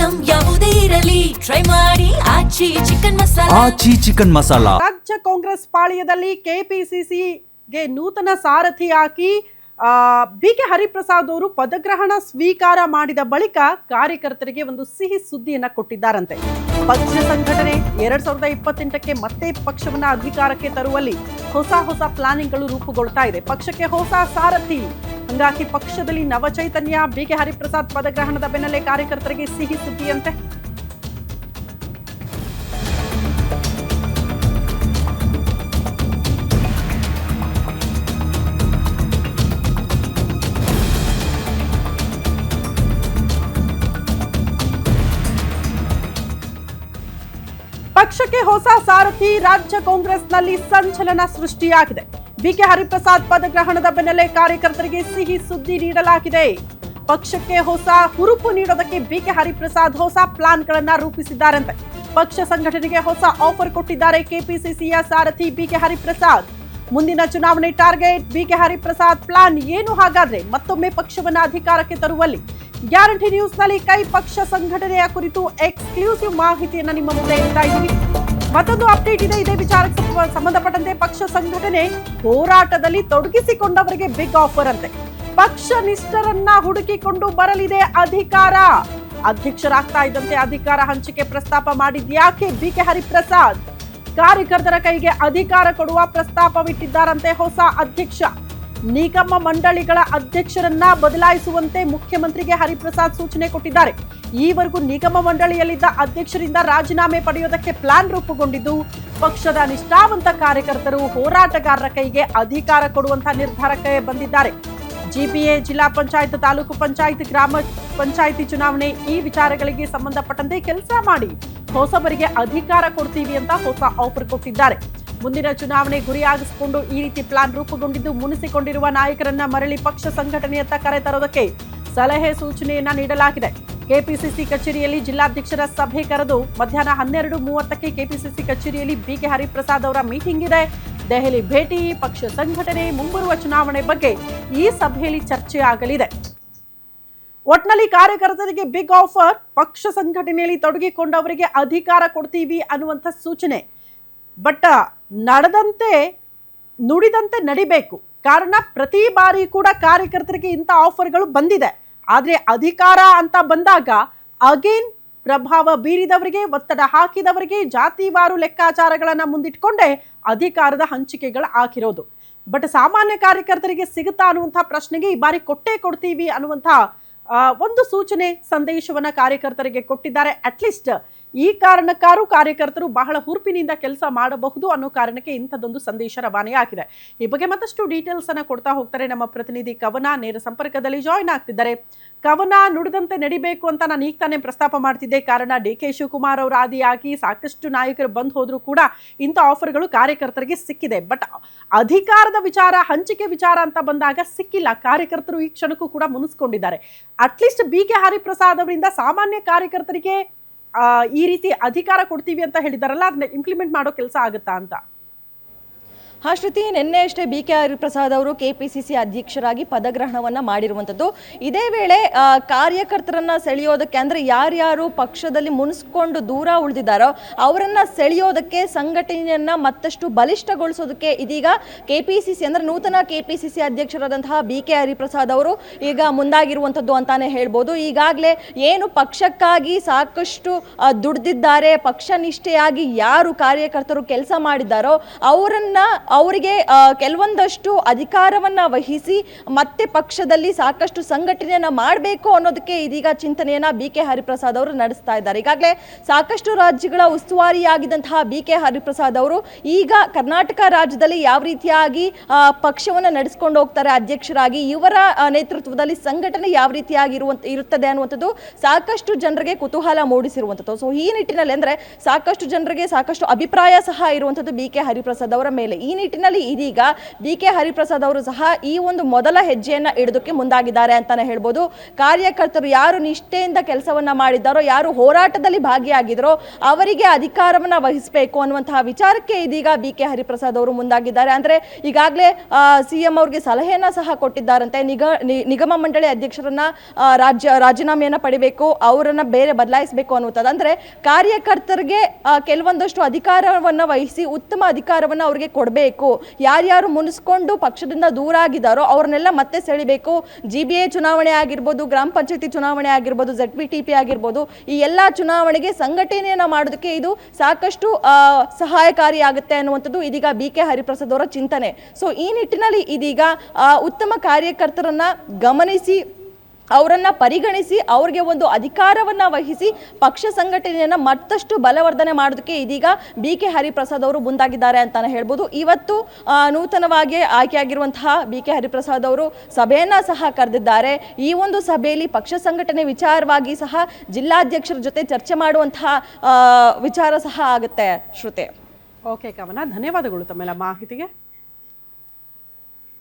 Item ಯಾವುದೇ ಇರಲಿ try ಮಾಡಿ ಆಚಿ ಚಿಕನ್ ಮಸಾಲಾ. ರಾಜ್ಯ ಕಾಂಗ್ರೆಸ್ ಪಾಳ್ಯದಲ್ಲಿ ಕೆಪಿಸಿಸಿಗೆ ನೂತನ ಸಾರಥಿ ಹಾಕಿ ಬಿಕೆ ಹರಿಪ್ರಸಾದ್ ಅವರು ಪದಗ್ರಹಣ ಸ್ವೀಕಾರ ಮಾಡಿದ ಬಳಿಕ ಕಾರ್ಯಕರ್ತರಿಗೆ ಒಂದು ಸಿಹಿ ಸುದ್ದಿಯನ್ನ ಕೊಟ್ಟಿದ್ದಾರಂತೆ. ಪಕ್ಷ ಸಂಘಟನೆ 2028ಕ್ಕೆ ಮತ್ತೆ ಪಕ್ಷವನ್ನ ಅಧಿಕಾರಕ್ಕೆ ತರುವಲ್ಲಿ ಹೊಸ ಪ್ಲಾನಿಂಗ್ಗಳು ರೂಪುಗೊಳ್ತಾ ಇದೆ. ಪಕ್ಷಕ್ಕೆ ಹೊಸ ಸಾರಥಿ, ಹಂಗಾಗಿ ಪಕ್ಷದಲ್ಲಿ ನವಚೈತನ್ಯ. ಬಿಕೆ ಹರಿಪ್ರಸಾದ್ ಪದಗ್ರಹಣದ ಬೆನ್ನಲ್ಲೇ ಕಾರ್ಯಕರ್ತರಿಗೆ ಸಿಹಿ ಸುದ್ದಿಯಂತೆ. ಪಕ್ಷಕ್ಕೆ ಹೊಸ ಸಾರಥಿ, ರಾಜ್ಯ ಕಾಂಗ್ರೆಸ್ನಲ್ಲಿ ಸಂಚಲನ ಸೃಷ್ಟಿಯಾಗಿದೆ. ಬಿಕೆ ಹರಿಪ್ರಸಾದ್ ಪದಗ್ರಹಣದ ಬೆನ್ನಲ್ಲೇ ಕಾರ್ಯಕರ್ತರಿಗೆ ಸಿಹಿ ಸುದ್ದಿ ನೀಡಲಾಗಿದೆ. ಪಕ್ಷಕ್ಕೆ ಹೊಸ ಹುರುಪು ನೀಡೋದಕ್ಕೆ ಬಿಕೆ ಹರಿಪ್ರಸಾದ್ ಹೊಸ ಪ್ಲಾನ್ಗಳನ್ನ ರೂಪಿಸಿದ್ದಾರಂತೆ. ಪಕ್ಷ ಸಂಘಟನೆಗೆ ಹೊಸ ಆಫರ್ ಕೊಟ್ಟಿದ್ದಾರೆ ಕೆಪಿಸಿಸಿಯ ಸಾರಥಿ ಬಿಕೆ ಹರಿಪ್ರಸಾದ್. ಮುಂದಿನ ಚುನಾವಣೆ ಟಾರ್ಗೆಟ್ ಬಿಕೆ ಹರಿಪ್ರಸಾದ್ ಪ್ಲಾನ್ ಏನು? ಹಾಗಾದ್ರೆ ಮತ್ತೊಮ್ಮೆ ಪಕ್ಷವನ್ನ ಅಧಿಕಾರಕ್ಕೆ ತರುವಲ್ಲಿ ಗ್ಯಾರಂಟಿ ನ್ಯೂಸ್ ನಲ್ಲಿ ಕೈ ಪಕ್ಷ ಸಂಘಟನೆಯ ಕುರಿತು ಎಕ್ಸ್ಕ್ಲೂಸಿವ್ ಮಾಹಿತಿಯನ್ನ ನಿಮ್ಮ ಮುಂದೆ ಇಡ್ತಾ ಇದ್ದೀವಿ. ಮತ್ತೊಂದು ಅಪ್ಡೇಟ್ ಇದೆ. ಇದೇ ವಿಚಾರಕ್ಕೆ ಸಂಬಂಧಪಟ್ಟಂತೆ ಪಕ್ಷ ಸಂಘಟನೆ ಹೋರಾಟದಲ್ಲಿ ತೊಡಗಿಸಿಕೊಂಡವರಿಗೆ ಬಿಗ್ ಆಫರ್ ಅಂತೆ. ಪಕ್ಷ ನಿಷ್ಠರನ್ನ ಹುಡುಕಿಕೊಂಡು ಬರಲಿದೆ ಅಧಿಕಾರ. ಅಧ್ಯಕ್ಷರಾಗ್ತಾ ಇದ್ದಂತೆ ಅಧಿಕಾರ ಹಂಚಿಕೆ ಪ್ರಸ್ತಾಪ ಮಾಡಿದ್ಯಾಕೆ ಬಿಕೆ ಹರಿಪ್ರಸಾದ್? ಕಾರ್ಯಕರ್ತರ ಕೈಗೆ ಅಧಿಕಾರ ಕೊಡುವ ಪ್ರಸ್ತಾಪವಿಟ್ಟಿದ್ದಾರಂತೆ ಹೊಸ ಅಧ್ಯಕ್ಷ. ನಿಗಮ ಮಂಡಳಿಗಳ ಅಧ್ಯಕ್ಷರನ್ನ ಬದಲಾಯಿಸುವಂತೆ ಮುಖ್ಯಮಂತ್ರಿಗೆ ಹರಿಪ್ರಸಾದ್ ಸೂಚನೆ ಕೊಟ್ಟಿದ್ದಾರೆ. ಈವರೆಗೂ ನಿಗಮ ಮಂಡಳಿಯಲ್ಲಿದ್ದ ಅಧ್ಯಕ್ಷರಿಂದ ರಾಜೀನಾಮೆ ಪಡೆಯೋದಕ್ಕೆ ಪ್ಲಾನ್ ರೂಪುಗೊಂಡಿದ್ದು, ಪಕ್ಷದ ನಿಷ್ಠಾವಂತ ಕಾರ್ಯಕರ್ತರು ಹೋರಾಟಗಾರರ ಕೈಗೆ ಅಧಿಕಾರ ಕೊಡುವಂತಹ ನಿರ್ಧಾರಕ್ಕೆ ಬಂದಿದ್ದಾರೆ. ಜಿಪಿಎ, ಜಿಲ್ಲಾ ಪಂಚಾಯತ್, ತಾಲೂಕು ಪಂಚಾಯತ್, ಗ್ರಾಮ ಪಂಚಾಯಿತಿ ಚುನಾವಣೆ ಈ ವಿಚಾರಗಳಿಗೆ ಸಂಬಂಧಪಟ್ಟಂತೆ ಕೆಲಸ ಮಾಡಿ ಹೊಸಬರಿಗೆ ಅಧಿಕಾರ ಕೊಡ್ತೀವಿ ಅಂತ ಹೊಸ ಆಫರ್ ಕೊಟ್ಟಿದ್ದಾರೆ. ಮುಂದಿನ ಚುನಾವಣೆ ಗುರಿಯಾಗಿಸಿಕೊಂಡು ಈ ರೀತಿ ಪ್ಲಾನ್ ರೂಪುಗೊಂಡಿದ್ದು, ಮುನಿಸಿಕೊಂಡಿರುವ ನಾಯಕರನ್ನ ಮರಳಿ ಪಕ್ಷ ಸಂಘಟನೆಯತ್ತ ಕರೆ ತರೋದಕ್ಕೆ ಸಲಹೆ ಸೂಚನೆಯನ್ನ ನೀಡಲಾಗಿದೆ. ಕೆಪಿಸಿಸಿ ಕಚೇರಿಯಲ್ಲಿ ಜಿಲ್ಲಾಧ್ಯಕ್ಷರ ಸಭೆ ಕರೆದು ಮಧ್ಯಾಹ್ನ 12:30ಕ್ಕೆ ಕೆಪಿಸಿಸಿ ಕಚೇರಿಯಲ್ಲಿ ಬಿಕೆ ಹರಿಪ್ರಸಾದ್ ಅವರ ಮೀಟಿಂಗ್ ಇದೆ. ದೆಹಲಿ ಭೇಟಿ, ಪಕ್ಷ ಸಂಘಟನೆ, ಮುಂಬರುವ ಚುನಾವಣೆ ಬಗ್ಗೆ ಈ ಸಭೆಯಲ್ಲಿ ಚರ್ಚೆ ಆಗಲಿದೆ. ಒಟ್ನಲ್ಲಿ ಕಾರ್ಯಕರ್ತರಿಗೆ ಬಿಗ್ ಆಫರ್. ಪಕ್ಷ ಸಂಘಟನೆಯಲ್ಲಿ ತೊಡಗಿಕೊಂಡವರಿಗೆ ಅಧಿಕಾರ ಕೊಡ್ತೀವಿ ಅನ್ನುವಂಥ ಸೂಚನೆ. ಬಟ್ ನಡೆದಂತೆ ನುಡಿದಂತೆ ನಡಿಬೇಕು. ಕಾರಣ ಪ್ರತಿ ಬಾರಿ ಕೂಡ ಕಾರ್ಯಕರ್ತರಿಗೆ ಇಂಥ ಆಫರ್ಗಳು ಬಂದಿದೆ. ಆದರೆ ಅಧಿಕಾರ ಅಂತ ಬಂದಾಗ ಅಗೇನ್ ಪ್ರಭಾವ ಬೀರಿದವರಿಗೆ, ಒತ್ತಡ ಹಾಕಿದವರಿಗೆ ಜಾತಿವಾರು ಲೆಕ್ಕಾಚಾರಗಳನ್ನ ಮುಂದಿಟ್ಕೊಂಡೇ ಅಧಿಕಾರದ ಹಂಚಿಕೆಗಳು ಹಾಕಿರೋದು. ಬಟ್ ಸಾಮಾನ್ಯ ಕಾರ್ಯಕರ್ತರಿಗೆ ಸಿಗುತ್ತಾ ಅನ್ನುವಂಥ ಪ್ರಶ್ನೆಗೆ ಈ ಬಾರಿ ಕೊಟ್ಟೇ ಕೊಡ್ತೀವಿ ಅನ್ನುವಂಥ ಒಂದು ಸೂಚನೆ, ಸಂದೇಶವನ್ನ ಕಾರ್ಯಕರ್ತರಿಗೆ ಕೊಟ್ಟಿದ್ದಾರೆ. ಅಟ್ಲೀಸ್ಟ್ ಈ ಕಾರಣಕ್ಕಾರು ಕಾರ್ಯಕರ್ತರು ಬಹಳ ಹುರುಪಿನಿಂದ ಕೆಲಸ ಮಾಡಬಹುದು ಅನ್ನೋ ಕಾರಣಕ್ಕೆ ಇಂಥದ್ದೊಂದು ಸಂದೇಶ ರವಾನೆಯಾಗಿದೆ. ಈ ಬಗ್ಗೆ ಮತ್ತಷ್ಟು ಡೀಟೇಲ್ಸ್ ಅನ್ನ ಕೊಡ್ತಾ ಹೋಗ್ತಾರೆ ನಮ್ಮ ಪ್ರತಿನಿಧಿ ಕವನ. ನೇರ ಸಂಪರ್ಕದಲ್ಲಿ ಜಾಯಿನ್ ಆಗ್ತಿದ್ದಾರೆ. ಕವನ, ನುಡಿದಂತೆ ನಡಿಬೇಕು ಅಂತ ನಾನು ಈಗ ತಾನೇ ಪ್ರಸ್ತಾಪ ಮಾಡ್ತಿದ್ದೆ. ಕಾರಣ ಡಿ.ಕೆ. ಶಿವಕುಮಾರ್ ಅವರ ಆದಿಯಾಗಿ ಸಾಕಷ್ಟು ನಾಯಕರು ಬಂದು ಹೋದ್ರು ಕೂಡ ಇಂಥ ಆಫರ್ಗಳು ಕಾರ್ಯಕರ್ತರಿಗೆ ಸಿಕ್ಕಿದೆ. ಬಟ್ ಅಧಿಕಾರದ ವಿಚಾರ, ಹಂಚಿಕೆ ವಿಚಾರ ಅಂತ ಬಂದಾಗ ಸಿಕ್ಕಿಲ್ಲ. ಕಾರ್ಯಕರ್ತರು ಈ ಕ್ಷಣಕ್ಕೂ ಕೂಡ ಮುನಿಸ್ಕೊಂಡಿದ್ದಾರೆ. ಅಟ್ಲೀಸ್ಟ್ ಬಿಕೆ ಹರಿಪ್ರಸಾದ್ ಅವರಿಂದ ಸಾಮಾನ್ಯ ಕಾರ್ಯಕರ್ತರಿಗೆ ಈ ರೀತಿ ಅಧಿಕಾರ ಕೊಡ್ತೀವಿ ಅಂತ ಹೇಳಿದಾರಲ್ಲ, ಅದನ್ನ ಇಂಪ್ಲಿಮೆಂಟ್ ಮಾಡೋ ಕೆಲಸ ಆಗುತ್ತಾ ಅಂತ? ಶ್ರುತಿ, ನಿನ್ನೆ ಅಷ್ಟೇ ಬಿಕೆ ಹರಿಪ್ರಸಾದ್ ಅವರು ಕೆಪಿಸಿಸಿ ಅಧ್ಯಕ್ಷರಾಗಿ ಪದಗ್ರಹಣವನ್ನ ಮಾಡಿರುವಂಥದ್ದು. ಇದೇ ವೇಳೆ ಕಾರ್ಯಕರ್ತರನ್ನ ಸೆಳೆಯೋದಕ್ಕೆ, ಅಂದ್ರೆ ಯಾರ್ಯಾರು ಪಕ್ಷದಲ್ಲಿ ಮುನಿಸ್ಕೊಂಡು ದೂರ ಉಳಿದಿದ್ದಾರೋ ಅವರನ್ನ ಸೆಳೆಯೋದಕ್ಕೆ, ಸಂಘಟನೆಯನ್ನ ಮತ್ತಷ್ಟು ಬಲಿಷ್ಠಗೊಳಿಸೋದಕ್ಕೆ ಇದೀಗ ಕೆಪಿಸಿಸಿ ಅಂದ್ರೆ ನೂತನ ಕೆಪಿಸಿಸಿ ಅಧ್ಯಕ್ಷರಾದಂತಹ ಬಿಕೆ ಹರಿಪ್ರಸಾದ್ ಅವರು ಈಗ ಮುಂದಾಗಿರುವಂಥದ್ದು ಅಂತಾನೆ ಹೇಳ್ಬೋದು. ಈಗಾಗಲೇ ಏನು ಪಕ್ಷಕ್ಕಾಗಿ ಸಾಕಷ್ಟು ದುಡ್ದಿದ್ದಾರೆ, ಪಕ್ಷ ನಿಷ್ಠೆಯಾಗಿ ಯಾರು ಕಾರ್ಯಕರ್ತರು ಕೆಲಸ ಮಾಡಿದ್ದಾರೋ ಅವರಿಗೆ ಕೆಲವೊಂದಷ್ಟು ಅಧಿಕಾರವನ್ನ ವಹಿಸಿ ಮತ್ತೆ ಪಕ್ಷದಲ್ಲಿ ಸಾಕಷ್ಟು ಸಂಘಟನೆಯನ್ನ ಮಾಡಬೇಕು ಅನ್ನೋದಕ್ಕೆ ಇದೀಗ ಚಿಂತನೆಯನ್ನ ಬಿಕೆ ಹರಿಪ್ರಸಾದ್ ಅವರು ನಡೆಸ್ತಾ ಇದ್ದಾರೆ. ಈಗಾಗಲೇ ಸಾಕಷ್ಟು ರಾಜ್ಯಗಳ ಉಸ್ತುವಾರಿಯಾಗಿದ್ದಂತಹ ಬಿಕೆ ಹರಿಪ್ರಸಾದ್ ಅವರು ಈಗ ಕರ್ನಾಟಕ ರಾಜ್ಯದಲ್ಲಿ ಯಾವ ರೀತಿಯಾಗಿ ಪಕ್ಷವನ್ನ ನಡೆಸ್ಕೊಂಡು ಹೋಗ್ತಾರೆ ಅಧ್ಯಕ್ಷರಾಗಿ, ಇವರ ನೇತೃತ್ವದಲ್ಲಿ ಸಂಘಟನೆ ಯಾವ ರೀತಿಯಾಗಿ ಇರುತ್ತದೆ ಅನ್ನುವಂಥದ್ದು ಸಾಕಷ್ಟು ಜನರಿಗೆ ಕುತೂಹಲ ಮೂಡಿಸಿರುವಂಥದ್ದು. ಸೊ ಈ ನಿಟ್ಟಿನಲ್ಲಿ ಅಂದ್ರೆ ಸಾಕಷ್ಟು ಜನರಿಗೆ ಸಾಕಷ್ಟು ಅಭಿಪ್ರಾಯ ಸಹ ಇರುವಂಥದ್ದು ಬಿಕೆ ಹರಿಪ್ರಸಾದ್ ಅವರ ಮೇಲೆ. ಈ ನಿಟ್ಟಿನಲ್ಲಿ ಇದೀಗ ಬಿ ಕೆ ಹರಿಪ್ರಸಾದ್ ಅವರು ಸಹ ಈ ಒಂದು ಮೊದಲ ಹೆಜ್ಜೆಯನ್ನ ಇಡೋದಕ್ಕೆ ಮುಂದಾಗಿದ್ದಾರೆ ಅಂತಾನೆ ಹೇಳ್ಬೋದು. ಕಾರ್ಯಕರ್ತರು ಯಾರು ನಿಷ್ಠೆಯಿಂದ ಕೆಲಸವನ್ನ ಮಾಡಿದ್ದಾರೋ, ಯಾರು ಹೋರಾಟದಲ್ಲಿ ಭಾಗಿಯಾಗಿದ್ರೋ ಅವರಿಗೆ ಅಧಿಕಾರವನ್ನ ವಹಿಸಬೇಕು ಅನ್ನುವಂತಹ ವಿಚಾರಕ್ಕೆ ಇದೀಗ ಬಿ ಕೆ ಹರಿಪ್ರಸಾದ್ ಅವರು ಮುಂದಾಗಿದ್ದಾರೆ. ಅಂದ್ರೆ ಈಗಾಗಲೇ ಸಿಎಂ ಅವ್ರಿಗೆ ಸಲಹೆಯನ್ನ ಸಹ ಕೊಟ್ಟಿದ್ದಾರಂತೆ. ನಿಗಮ ಮಂಡಳಿ ಅಧ್ಯಕ್ಷರನ್ನ ರಾಜೀನಾಮೆಯನ್ನ ಪಡಿಬೇಕು, ಅವರನ್ನ ಬೇರೆ ಬದಲಾಯಿಸಬೇಕು ಅನ್ನುವಂಥದ್ದು. ಅಂದ್ರೆ ಕಾರ್ಯಕರ್ತರಿಗೆ ಕೆಲವೊಂದಷ್ಟು ಅಧಿಕಾರವನ್ನ ವಹಿಸಿ ಉತ್ತಮ ಅಧಿಕಾರವನ್ನ ಅವ್ರಿಗೆ ಕೊಡಬೇಕು. ಯಾರ್ಯಾರು ಮುನಿಸ್ಕೊಂಡು ಪಕ್ಷದಿಂದ ದೂರ ಆಗಿದ್ದಾರೋ ಅವ್ರನ್ನೆಲ್ಲ ಮತ್ತೆ ಸೆಳಿಬೇಕು. GBA ಚುನಾವಣೆ ಆಗಿರ್ಬೋದು, ಗ್ರಾಮ ಪಂಚಾಯತಿ ಚುನಾವಣೆ ಆಗಿರ್ಬೋದು, ZPTP ಆಗಿರ್ಬೋದು, ಈ ಎಲ್ಲಾ ಚುನಾವಣೆಗೆ ಸಂಘಟನೆಯನ್ನ ಮಾಡೋದಕ್ಕೆ ಇದು ಸಾಕಷ್ಟು ಸಹಾಯಕಾರಿ ಆಗುತ್ತೆ ಅನ್ನುವಂಥದ್ದು ಇದೀಗ ಬಿ ಕೆ ಹರಿಪ್ರಸಾದ್ ಅವರ ಚಿಂತನೆ. ಸೊ ಈ ನಿಟ್ಟಿನಲ್ಲಿ ಇದೀಗ ಉತ್ತಮ ಕಾರ್ಯಕರ್ತರನ್ನ ಗಮನಿಸಿ, ಅವರನ್ನ ಪರಿಗಣಿಸಿ, ಅವ್ರಿಗೆ ಒಂದು ಅಧಿಕಾರವನ್ನ ವಹಿಸಿ ಪಕ್ಷ ಸಂಘಟನೆಯನ್ನ ಮತ್ತಷ್ಟು ಬಲವರ್ಧನೆ ಮಾಡೋದಕ್ಕೆ ಇದೀಗ ಬಿ ಕೆ ಹರಿಪ್ರಸಾದ್ ಅವರು ಮುಂದಾಗಿದ್ದಾರೆ ಅಂತಾನೆ ಹೇಳ್ಬೋದು. ಇವತ್ತು ನೂತನವಾಗಿ ಆಯ್ಕೆಯಾಗಿರುವಂತಹ ಬಿ ಕೆ ಹರಿಪ್ರಸಾದ್ ಅವರು ಸಭೆಯನ್ನ ಸಹ ಕರೆದಿದ್ದಾರೆ. ಈ ಒಂದು ಸಭೆಯಲ್ಲಿ ಪಕ್ಷ ಸಂಘಟನೆ ವಿಚಾರವಾಗಿ ಸಹ ಜಿಲ್ಲಾಧ್ಯಕ್ಷರ ಜೊತೆ ಚರ್ಚೆ ಮಾಡುವಂತಹ ವಿಚಾರ ಸಹ ಆಗುತ್ತೆ. ಶ್ರುತೆ. ಓಕೆ ಕವನ, ಧನ್ಯವಾದಗಳು ತಮ್ಮೆಲ್ಲ ಮಾಹಿತಿಗೆ.